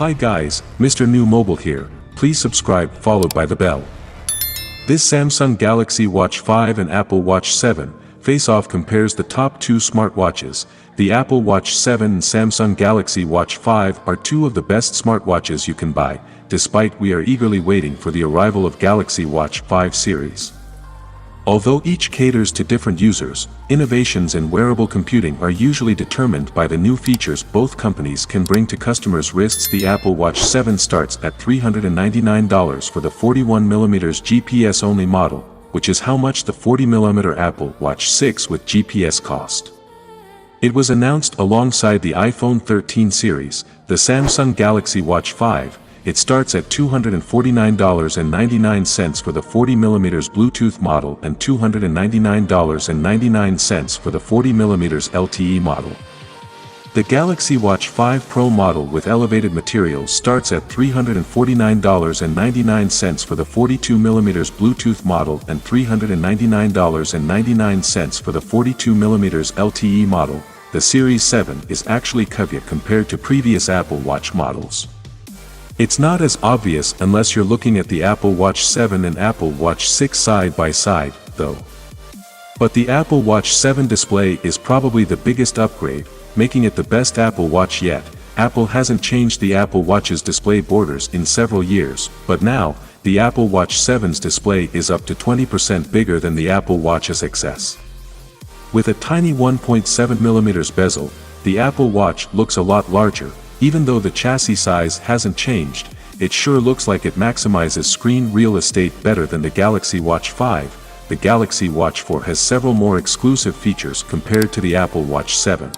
Hi guys, Mrnewmobile here, please subscribe followed by the bell. This Samsung Galaxy Watch 5 and Apple Watch 7 face-off compares the top two smartwatches. The Apple Watch 7 and Samsung Galaxy Watch 5 are two of the best smartwatches you can buy, despite we are eagerly waiting for the arrival of Galaxy Watch 5 series. Although each caters to different users, innovations in wearable computing are usually determined by the new features both companies can bring to customers' wrists. The Apple Watch 7 starts at $399 for the 41mm GPS-only model, which is how much the 40mm Apple Watch 6 with GPS cost. It was announced alongside the iPhone 13 series, the Samsung Galaxy Watch 5. It starts at $249.99 for the 40mm Bluetooth model and $299.99 for the 40mm LTE model. The Galaxy Watch 5 Pro model with elevated materials starts at $349.99 for the 42mm Bluetooth model and $399.99 for the 42mm LTE model. The Series 7 is actually heavier compared to previous Apple Watch models. It's not as obvious unless you're looking at the Apple Watch 7 and Apple Watch 6 side by side, though. But the Apple Watch 7 display is probably the biggest upgrade, making it the best Apple Watch yet. Apple hasn't changed the Apple Watch's display borders in several years, but now, the Apple Watch 7's display is up to 20% bigger than the Apple Watch SXS. With a tiny 1.7mm bezel, the Apple Watch looks a lot larger. Even though the chassis size hasn't changed, it sure looks like it maximizes screen real estate better than the Galaxy Watch 5. The Galaxy Watch 4 has several more exclusive features compared to the Apple Watch 7.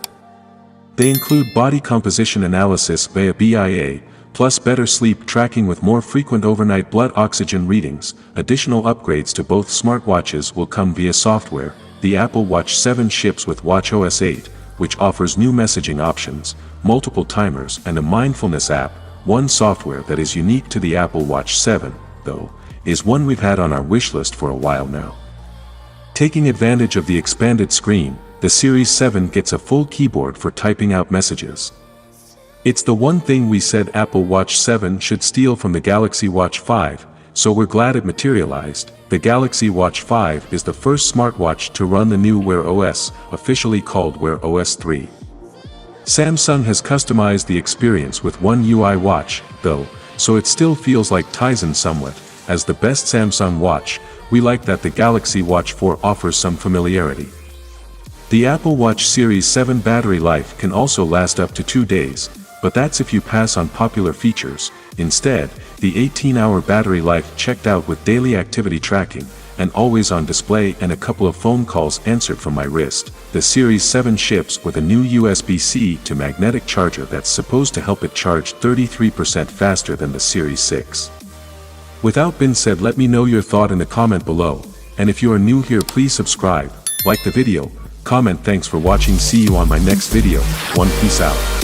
They include body composition analysis via BIA, plus better sleep tracking with more frequent overnight blood oxygen readings. Additional upgrades to both smartwatches will come via software. The Apple Watch 7 ships with watchOS 8, which offers new messaging options, multiple timers and a mindfulness app. One software that is unique to the Apple Watch 7, though, is one we've had on our wish list for a while now. Taking advantage of the expanded screen, the Series 7 gets a full keyboard for typing out messages. It's the one thing we said Apple Watch 7 should steal from the Galaxy Watch 5, so we're glad it materialized. The Galaxy Watch 5 is the first smartwatch to run the new Wear OS, officially called Wear OS 3. Samsung has customized the experience with One UI watch, though, so it still feels like Tizen somewhat. As the best Samsung watch, we like that the Galaxy Watch 4 offers some familiarity. The Apple Watch Series 7 battery life can also last up to 2 days, but that's if you pass on popular features. Instead, the 18-hour battery life checked out with daily activity tracking, and always on display and a couple of phone calls answered from my wrist. The Series 7 ships with a new USB-C to magnetic charger that's supposed to help it charge 33% faster than the Series 6. Without being said, let me know your thought in the comment below, and if you are new here, please subscribe, like the video, comment. Thanks for watching. See you on my next video. Peace out.